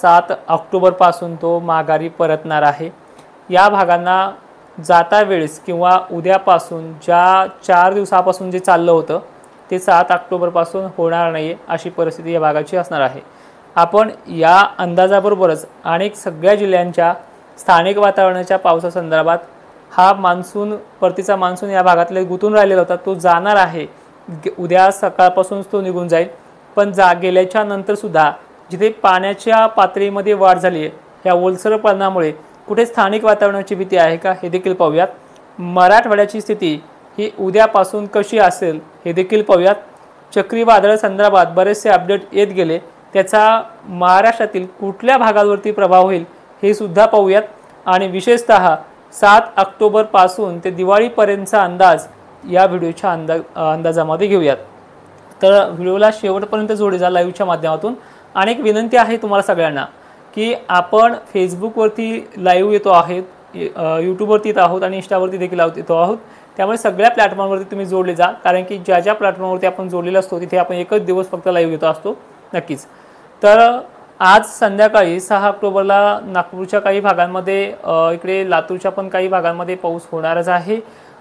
7 ऑक्टोबरपासून तो माघारी परतणार आहे। या भागांना जाता वेळेस किंवा उद्यापासून ज्या 4 दिवसापासून जे चाललं होतं ते 7 ऑक्टोबरपासून होणार नाही अशी परिस्थिती या भागाची असणार आहे। आपण या अंदाजाबरोबरच अनेक सगळ्या जिल्ह्यांच्या स्थानिक वातावरणाच्या पावसासंदर्भात हा मान्सून परतीचा मान्सून या भागातले गुंतून राहिलेला होता तो जाणार आहे। उद्या सकाळपासूनच तो निघून जाईल, पण गेल्याच्या नंतर सुद्धा जिथे पाण्याच्या पातळीमध्ये वाढ झाली आहे या ओलसरपणामुळे कुठे स्थानिक वातावरणाची भीती आहे का हे देखील पाहूयात। मराठवाड्याची स्थिती ही उद्यापासून कशी असेल हे देखील पाहूयात। चक्रीवादळ संदर्भात बरेचसे अपडेट येत गेले, त्याचा महाराष्ट्रातील कुठल्या भागांवरती प्रभाव होईल हे सुद्धा पाहूयात आणि विशेषतः 7 ऑक्टोबरपासून ते दिवाळीपर्यंतचा अंदाज या व्हिडिओच्या अंदाजामध्ये घेऊयात। तर व्हिडिओला शेवटपर्यंत जोडे जा लाईव्हच्या माध्यमातून। अनेक विनंती आहे तुम्हाला सगळ्यांना की आपण फेसबुकवरती लाईव्ह येतो आहोत, यूट्यूबवरती येत आहोत आणि इंस्टावरती देखील येतो आहोत। त्यामुळे सगळ्या प्लॅटफॉर्मवरती तुम्ही जोडले जा, कारण की ज्या ज्या प्लॅटफॉर्मवरती आपण जोडलेलो असतो तिथे आपण एकच दिवस फक्त लाईव्ह येतो असतो नक्कीच। तर आज संध्याकाळी 6 ऑक्टोबरला नागपूरच्या काही भागांमध्ये इकडे लातूरच्या पण काही भागांमध्ये पाऊस होणारच आहे।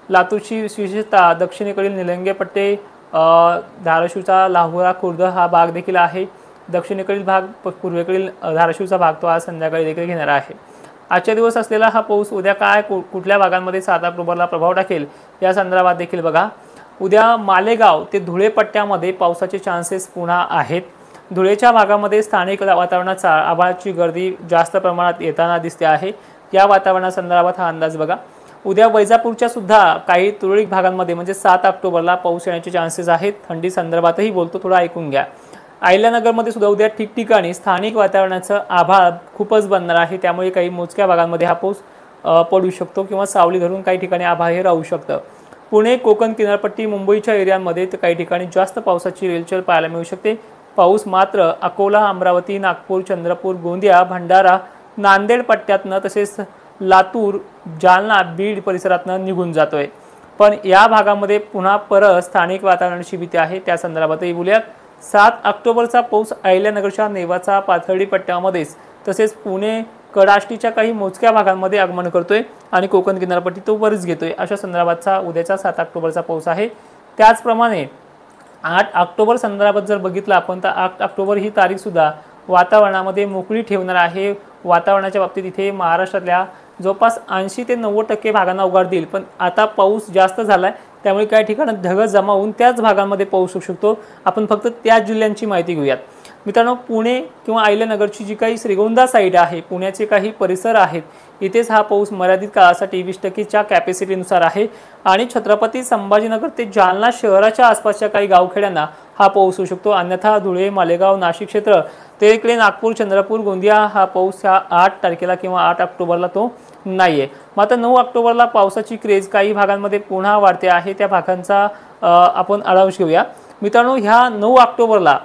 लातूरची विशेषतः दक्षिणेकडील निलंगे पट्टे, धाराशिवचा लाहोरा खुर्द हा भाग देखील आहे। दक्षिणेकडील भाग, पूर्वेकडील धाराशिवचा भाग तो आज संध्याकाळी देखील घेणार आहे। आजच्या दिवस असलेला हा पाऊस उद्या काय कुठल्या भागांमध्ये 7 ऑक्टोबरला प्रभाव टाकेल या संदर्भात देखील बघा। उद्या मालेगाव ते धुळे पट्ट्यामध्ये पावसाचे चान्सेस पुन्हा आहेत। धुळेच्या भागामध्ये स्थानिक वातावरणाचा आभाळाची गर्दी जास्त प्रमाणात येताना दिसते आहे। या वातावरणासंदर्भात हा अंदाज बघा। उद्या वैजापूरच्या सुद्धा काही तुरळक भागांमध्ये म्हणजे 7 ऑक्टोबरला पाऊस येण्याचे चान्सेस आहेत। थंडी संदर्भातही बोलतो, थोडं ऐकून घ्या। अहिल्यानगरमध्ये सुद्धा उद्या ठिकठिकाणी स्थानिक वातावरणाचं आभाळ खूपच बनणार आहे, त्यामुळे काही मोजक्या भागांमध्ये हा पाऊस पडू शकतो किंवा सावली धरून काही ठिकाणी आभाळ हे राहू शकतं। पुणे, कोकण किनारपट्टी, मुंबईच्या एरियांमध्ये तर काही ठिकाणी जास्त पावसाची रेलचेल पाहायला मिळू शकते। पाऊस मात्र अकोला, अमरावती, नागपूर, चंद्रपूर, गोंदिया, भंडारा, नांदेड पट्ट्यातनं तसेच लातूर, जालना, बीड परिसरातनं निघून जातोय। पण या भागामध्ये पुन्हा परत स्थानिक वातावरणाची भीती आहे, त्या संदर्भातही बोलूयात। 7 ऑक्टोबरचा पाऊस अहिल्यानगरच्या नेवासा, पाथर्डी पट्ट्यामध्येच तसेच पुणे, कडाष्टीच्या काही मोजक्या भागांमध्ये आगमन करतोय आणि कोकण किनारपट्टी तो बरीच घेतोय। अशा संदर्भातचा उद्याचा 7 ऑक्टोबरचा पाऊस आहे। त्याचप्रमाणे 8 ऑक्टोबर संदर्भात जर बघितलं आपण तर 8 ऑक्टोबर ही तारीख सुद्धा वातावरणामध्ये मोकळी ठेवणार आहे। वातावरणाच्या बाबतीत इथे महाराष्ट्रातल्या जवळपास 80 ते 90% भागांना उघाड देईल, पण आता पाऊस जास्त झालाय त्यामुळे काही ठिकाणी ढग जमा होऊन त्याच भागांमध्ये पाऊस होऊ शकतो। आपण फक्त त्या जिल्ह्यांची माहिती घेऊयात मित्रांनो। पुणे किंवा अहिल्यानगरची जी काही श्रीगोंदा साईड आहे, पुण्याचे काही परिसर आहेत, इथेच हा पाऊस मर्यादित काळासाठी 20%च्या कॅपॅसिटीनुसार आहे आणि छत्रपती संभाजीनगर ते जालना शहराच्या आसपासच्या काही गावखेड्यांना हा पाऊस होऊ शकतो। अन्यथा धुळे, मालेगाव, नाशिक क्षेत्र ते इकडे नागपूर, चंद्रपूर, गोंदिया हा पाऊस ह्या 8 तारखेला किंवा 8 ऑक्टोबरला तो नाहीये। मात्र 9 ऑक्टोबरला पावसाची क्रेज काही भागांमध्ये पुन्हा वाढते आहे, त्या भागांचा आपण आढावा घेऊया मित्रांनो। ह्या 9 ऑक्टोबरला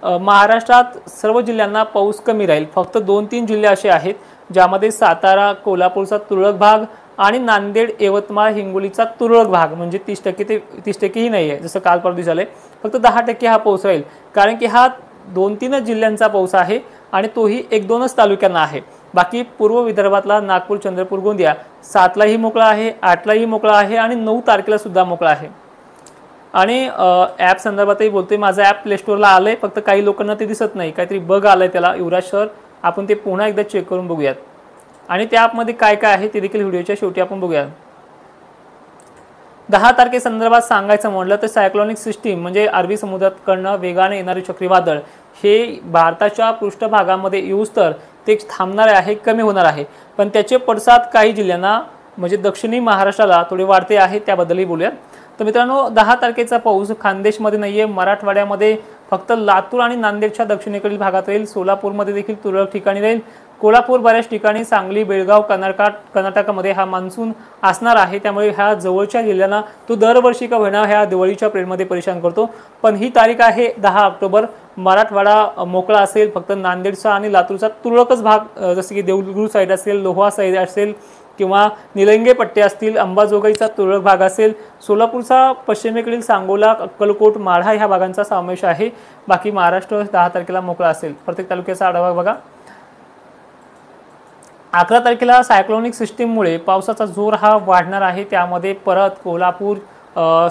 महाराष्ट्रात सर्व जिल्ह्यांना पाऊस कमी राहील। फक्त 2-3 जिल्हे असे आहेत ज्यामध्ये सातारा, कोल्हापूरचा तुरळक भाग आणि नांदेड, यवतमाळ, हिंगोलीचा तुरळक भाग म्हणजे 30% ते 30% ही नाही आहे, जसं काल परवा झाले। फक्त 10% हा पाऊस राहील, कारण की हा 2-3 जिल्ह्यांचा पाऊस आहे आणि तोही 1-2च तालुक्यांना आहे। बाकी पूर्व विदर्भातला नागपूर, चंद्रपूर, गोंदिया 7लाही मोकळा आहे, 8लाही मोकळा आहे आणि 9 तारखेला सुद्धा मोकळा आहे। आणि ॲप संदर्भातही बोलतोय, माझं ॲप प्ले स्टोअरला आलंय, फक्त काही लोकांना ते दिसत नाही, काहीतरी बग आलंय त्याला युवराज सर। आपण ते पुन्हा एकदा चेक करून बघूयात आणि त्या ॲपमध्ये काय काय आहे ते देखील व्हिडिओच्या शेवटी आपण बघूयात। 10 तारखेसंदर्भात सांगायचं म्हटलं तर सायक्लॉनिक सिस्टीम म्हणजे अरबी समुद्राकडनं वेगाने येणारे चक्रीवादळ हे भारताच्या पृष्ठभागामध्ये येऊस तर ते थांबणार आहे, कमी होणार आहे, पण त्याचे पडसाद काही जिल्ह्यांना म्हणजे दक्षिणी महाराष्ट्राला थोडे वाढते आहे, त्याबद्दलही बोलूया। तर मित्रांनो 10 तारखेचा पाऊस खानदेशमध्ये नाहीये, मराठवाड्यामध्ये फक्त लातूर आणि नांदेडच्या दक्षिणेकडील भागात राहील। सोलापूरमध्ये देखील तुरळक ठिकाणी राहील। कोल्हापूर बऱ्याच ठिकाणी, सांगली, बेळगाव, कर्नाटकामध्ये हा मान्सून असणार आहे, त्यामुळे ह्या जवळच्या जिल्ह्यांना तो दरवर्षी का होईना ह्या दिवाळीच्या पिरियडमध्ये परेशान करतो। पण ही तारीख आहे 10 ऑक्टोबर। मराठवाडा मोकळा असेल, फक्त नांदेडचा आणि लातूरचा तुरळकच भाग जसे की देऊळगुरू साईड असेल, लोहा साईड असेल किंवा निलंगे पट्टे असतील, अंबाजोगाईचा तुरळक भाग असेल, सोलापूरचा पश्चिमेकडील सांगोला, अक्कलकोट, माढा ह्या भागांचा समावेश आहे। बाकी महाराष्ट्र 10 तारखेला मोकळा असेल। प्रत्येक तालुक्याचा आढावा बघा। 11 तारखेला सायक्लोनिक सिस्टीममुळे पावसाचा जोर हा वाढणार आहे। त्यामध्ये परत कोल्हापूर,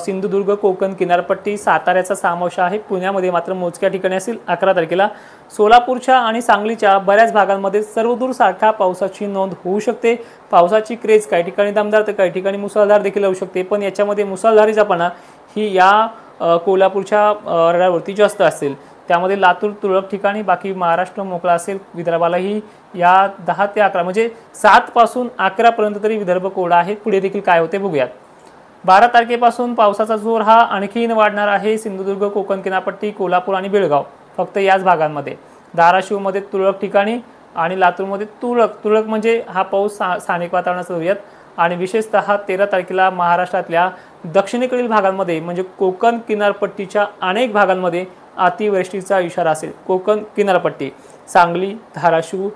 सिंधुदुर्ग, कोकण किनारपट्टी, साताऱ्याचा समावेश आहे। पुण्यामध्ये मात्र मोजक्या ठिकाणी असेल 11 तारखेला। सोलापूरच्या आणि सांगलीच्या बऱ्याच भागांमध्ये सर्वदूर सारखा पावसाची नोंद होऊ शकते। पावसाची क्रेज काही ठिकाणी दमदार तर काही ठिकाणी मुसळधार देखील होऊ शकते, पण याच्यामध्ये मुसळधारीचापणा ही या कोल्हापूरच्या रडावरती जास्त असेल। त्यामध्ये लातूर तुरळक ठिकाणी, बाकी महाराष्ट्र मोकळा असेल। विदर्भालाही या 10 ते 11 म्हणजे 7 पासून 11 पर्यंत तरी विदर्भ कोरडा आहे। पुढे देखील काय होते बघूयात। 12 तारखेपासून पावसाचा जोर हा आणखीन वाढणार आहे। सिंधुदुर्ग, कोकण किनारपट्टी, कोल्हापूर आणि बेळगाव फक्त याच भागांमध्ये, धाराशिवमध्ये तुरळक ठिकाणी आणि लातूरमध्ये तुरळक म्हणजे हा पाऊस स्थानिक वातावरणाचा होऊयात। आणि विशेषतः 13 तारखेला महाराष्ट्रातल्या दक्षिणेकडील भागांमध्ये म्हणजे कोकण किनारपट्टीच्या अनेक भागांमध्ये अतिवृष्टीचा इशारा असेल। कोकण किनारपट्टी, सांगली, धाराशिव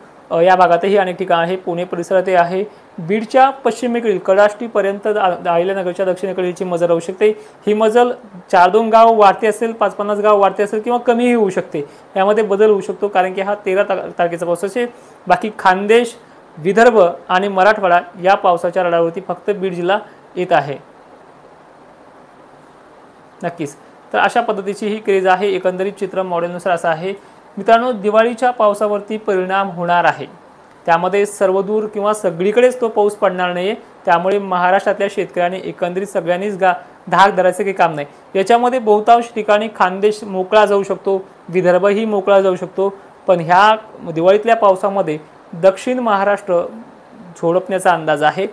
या भागातही अनेक ठिकाणी आहे। पुणे परिसरातही आहे। बीडच्या पश्चिमेकडील कडाष्टीपर्यंत अहिल्यानगरच्या दक्षिणेकडीलची मजल राहू शकते। ही मजल 4-2 गाव वाढते असेल, 5-50 गाव वाढते असेल किंवा कमीही होऊ शकते। यामध्ये बदल होऊ शकतो कारण की हा 13 तारखेचा पाऊस असेल। बाकी खानदेश, विदर्भ आणि मराठवाडा या पावसाच्या रडावरती फक्त बीड जिल्हा येत आहे नक्कीच। तर अशा पद्धतीची ही क्रेज आहे। एकंदरीत चित्र मॉडेलनुसार असं आहे मित्रांनो। दिवाळीच्या पावसावरती परिणाम होणार आहे, त्यामध्ये सर्वदूर किंवा सगळीकडेच तो पाऊस पडणार नाही। त्यामुळे महाराष्ट्रातल्या शेतकऱ्यांनी एकंदरीत सगळ्यांनीच धाक धरायचं काही काम नाही। याच्यामध्ये बहुतांश ठिकाणी खानदेश मोकळा जाऊ शकतो, विदर्भही मोकळा जाऊ शकतो, पण ह्या दिवाळीतल्या पावसामध्ये दक्षिण महाराष्ट्र झोडपण्याचा अंदाज आहे।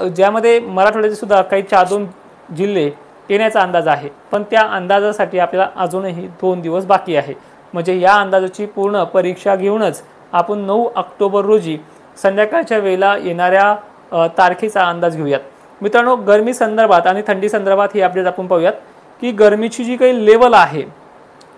ज्यामध्ये मराठवाड्याचे सुद्धा काही 4-2 जिल्हे येण्याचा अंदाज आहे, पण त्या अंदाजासाठी आपल्याला अजूनही 2 दिवस बाकी आहे। म्हणजे या अंदाजाची पूर्ण परीक्षा घेऊनच आपण 9 ऑक्टोबर रोजी संध्याकाळच्या वेळेला येणाऱ्या तारखेचा अंदाज घेऊयात। मित्रांनो, गरमी संदर्भात आणि थंडी संदर्भात ही अपडेट आपण पाहूयात की गरमीची जी काही लेवल आहे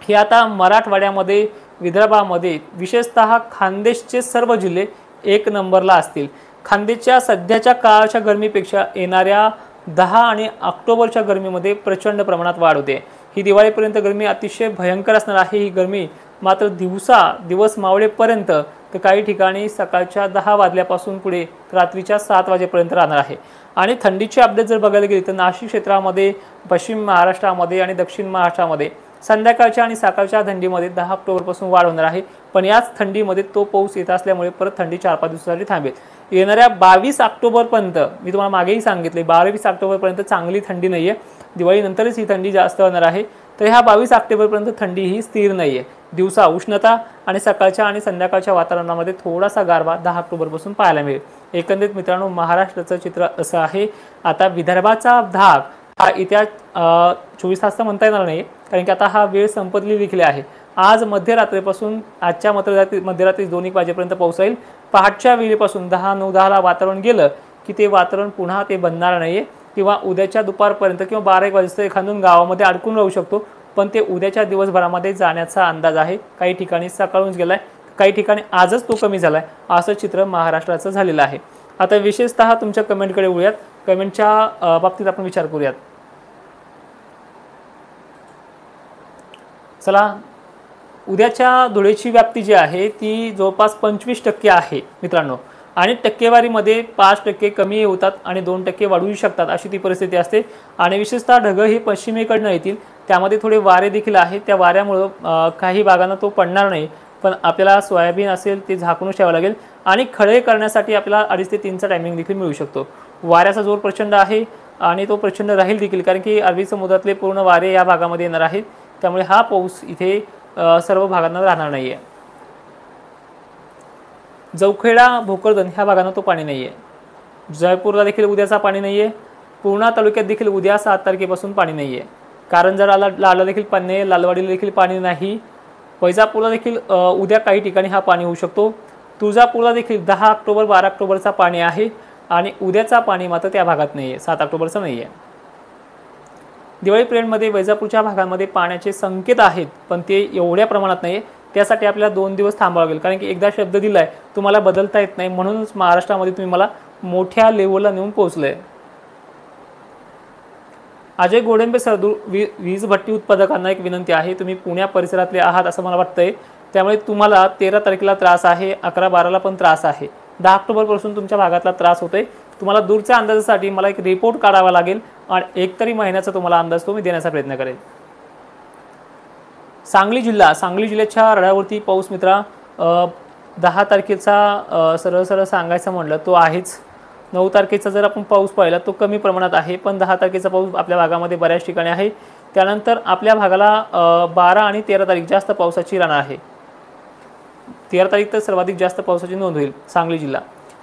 ही आता मराठवाड्यामध्ये, विदर्भामध्ये विशेषतः खानदेशचे सर्व जिल्हे 1 नंबरला असतील। खानदेशच्या सध्याच्या काळाच्या गरमीपेक्षा येणाऱ्या 10 आणि ऑक्टोबरच्या गरमीमध्ये प्रचंड प्रमाणात वाढ होते। ही दिवाळीपर्यंत गरमी अतिशय भयंकर असणार आहे। ही गरमी मात्र दिवस मावळेपर्यंत तर काही ठिकाणी सकाळच्या 10 वाजल्यापासून पुढे रात्रीच्या 7 वाजेपर्यंत राहणार आहे। आणि थंडीची अपडेट जर बघायला गेली तर नाशिक क्षेत्रामध्ये, पश्चिम महाराष्ट्रामध्ये आणि दक्षिण महाराष्ट्रामध्ये संध्याकाळच्या आणि सकाळच्या थंडीमध्ये 10 ऑक्टोबरपासून वाढ होणार आहे। पण याच थंडीमध्ये तो पाऊस येत असल्यामुळे परत थंडी 4-5 दिवसांसाठी थांबेल। येणाऱ्या 22 ऑक्टोबरपर्यंत मी तुम्हाला मागेही सांगितले 22 ऑक्टोबरपर्यंत चांगली थंडी नाही आहे। दिवाळीनंतरच ही थंडी जास्त होणार आहे। तर ह्या 22 ऑक्टोबरपर्यंत थंडी ही स्थिर नाही आहे। दिवसा उष्णता आणि सकाळच्या आणि संध्याकाळच्या वातावरणामध्ये थोडासा गारवा 10 ऑक्टोबरपासून पाहायला मिळेल। एकंदरीत मित्रांनो, महाराष्ट्राचं चित्र असं आहे। आता विदर्भाचा भाग हा येत्या 24 तास तर म्हणता येणार नाही, कारण की आता हा वेळ संपतली देखील आहे। आज मध्यरात्रीपासून आजच्या मध्यरात्री 2-1 वाजेपर्यंत पाऊस येईल। पहाटच्या वेळेपासून 10-9-10ला वातावरण गेलं की ते वातावरण पुन्हा ते बनणार नाही किंवा उद्याच्या दुपारपर्यंत किंवा 12-1 वाजेपर्यंत एखादून गावामध्ये अडकून राहू शकतो, पण ते उद्याच्या दिवसभरामध्ये जाण्याचा अंदाज आहे। काही ठिकाणी सकाळूनच गेलाय, काही ठिकाणी आजच तो कमी झालाय। असं चित्र महाराष्ट्राचं झालेलं आहे। आता विशेषतः तुमच्या कमेंटकडे वळूयात। कमेंटच्या बाबतीत आपण विचार करूयात। चला, उद्याच्या धुळेची व्याप्ती जी आहे ती जवळपास 25% आहे मित्रांनो, आणि टक्केवारीमध्ये 5% कमी होतात आणि 2% वाढू शकतात अशी ती परिस्थिती असते। आणि विशेषतः ढग हे पश्चिमेकडनं येतील, त्यामध्ये थोडे वारे देखील आहेत। त्या वाऱ्यामुळे काही भागांना तो पडणार नाही, पण आपल्याला सोयाबीन असेल ते झाकूनच ठेवावं लागेल आणि खळे करण्यासाठी आपल्याला 2.5 ते 3चा टायमिंग देखील मिळू शकतो। वाऱ्याचा जोर प्रचंड आहे आणि तो प्रचंड राहील देखील, कारण की अरबी समुद्रातले पूर्ण वारे या भागामध्ये येणार आहेत। त्यामुळे हा पाऊस इथे सर्व भागांना राहणार नाही आहे। जवखेडा, भोकरदन ह्या भागांना तो पाणी नाही आहे। जयपूरला देखील उद्याचा पाणी नाही आहे। पूर्णा तालुक्यात देखील उद्या 7 तारखेपासून पाणी नाही आहे। कारंजाला देखील पाणी नाही, लालवाडीला देखील पाणी नाही। वैजापूरला देखील उद्या काही ठिकाणी हा पाणी होऊ शकतो। तुळजापूरला देखील 10 ऑक्टोबर 12 ऑक्टोबरचा पाणी आहे आणि उद्याचा पाणी मात्र त्या भागात नाही आहे, 7 ऑक्टोबरचा नाही आहे। दिवाळी पिरियडमध्ये वैजापूरच्या भागांमध्ये पाण्याचे संकेत आहेत, पण ते एवढ्या प्रमाणात नाही आहे। त्यासाठी आपल्याला 2 दिवस थांबावं लागेल, कारण की एकदा शब्द दिलाय तुम्हाला बदलता येत नाही। म्हणूनच महाराष्ट्रामध्ये तुम्ही मला मोठ्या लेवलला नेऊन पोहोचले। अजय गोडेंबे सर, वीज भट्टी उत्पादकांना एक विनंती आहे, तुम्ही पुण्या परिसरातले आहात असं मला वाटतंय, त्यामुळे तुम्हाला 13 तारखेला त्रास आहे, 11-12ला पण त्रास आहे। 10 ऑक्टोबरपासून तुमच्या भागातला त्रास होतोय। तुम्हाला दूरच्या अंदाजासाठी मला एक रिपोर्ट काढावा लागेल आणि एक तरी महिन्याचा तुम्हाला अंदाज तो मी देण्याचा प्रयत्न करेन। सांगली जिल्ह्याच्या रडावरती पाऊस मित्रा 10 तारखेचा सरळ सरळ सांगायचं म्हटलं तो आहेच। 9 तारखेचा जर आपण पाऊस पाहिला तो कमी प्रमाणात आहे, पण 10 तारखेचा पाऊस आपल्या भागामध्ये बऱ्याच ठिकाणी आहे। त्यानंतर आपल्या भागाला 12 आणि 13 तारीख जास्त पावसाची राहणार आहे। 13 तारीख तर सर्वाधिक जास्त पावसाची नोंद होईल सांगली जिल्हा।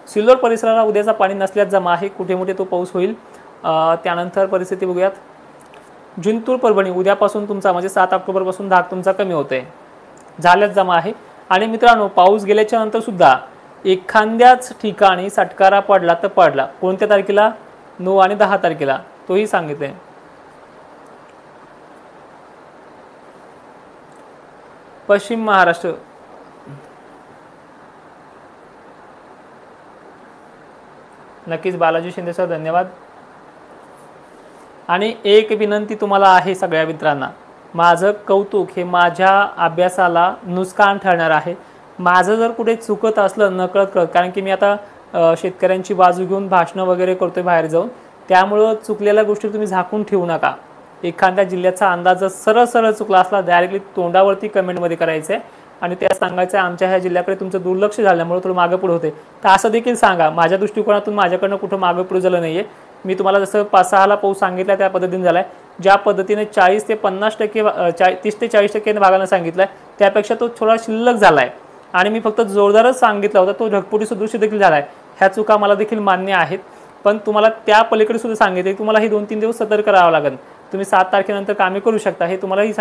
सिल्लोड परिसराला उद्याचा पाणी नसल्यास जमा आहे, कुठे मोठे तो पाऊस होईल। त्यानंतर परिस्थिती बघूयात। जिंतूर परभणी उद्यापासून तुमचा म्हणजे 7 ऑक्टोबरपासून धाक तुमचा कमी होतोय, झाल्याच जमा आहे। आणि मित्रांनो पाऊस गेल्याच्या नंतर सुद्धा एखाद्याच ठिकाणी सटकारा पडला तर पडला, कोणत्या तारखेला 9 आणि 10 तारखेला तोही सांगितले। पश्चिम महाराष्ट्र नक्कीच बालाजी शिंदे सर धन्यवाद। आणि एक विनंती तुम्हाला आहे सगळ्या मित्रांना, माझं कौतुक हे माझ्या अभ्यासाला नुकसान ठरणार आहे। माझं जर कुठे चुकत असलं नकळत कळत, कारण की मी आता शेतकऱ्यांची बाजू घेऊन भाषणं वगैरे करतोय बाहेर जाऊन, त्यामुळं चुकलेल्या गोष्टी तुम्ही झाकून ठेवू नका। एखाद्या जिल्ह्याचा अंदाज जर सरळ सरळ चुकला असला डायरेक्टली तोंडावरती कमेंटमध्ये करायचं आहे आणि त्या सांगायचं आमच्या ह्या जिल्ह्याकडे तुमचं दुर्लक्ष झाल्यामुळे थोडं मागे पुढे होते, तर असं देखील सांगा। माझ्या दृष्टिकोनातून माझ्याकडनं कुठं मागे पुढे झालं नाही आहे। मी तुम्हाला जसं 5-6 पाऊस सांगितला त्या पद्धतीने झाला आहे। ज्या पद्धतीने 40 ते 50% 30 ते 40% भागांना सांगितलं आहे त्यापेक्षा तो थोडा शिल्लक झाला आहे आणि मी फक्त जोरदारच सांगितला होता, तो ढगफुटी सदृश देखील झाला आहे। ह्या चुका मला देखील मान्य आहेत, पण तुम्हाला त्या पलीकडे सुद्धा सांगितले तुम्हाला ही 2-3 दिवस सतर्क राहावं लागेल। तुम्ही 7 तारखेनंतर कामे करू शकता हे तुम्हालाही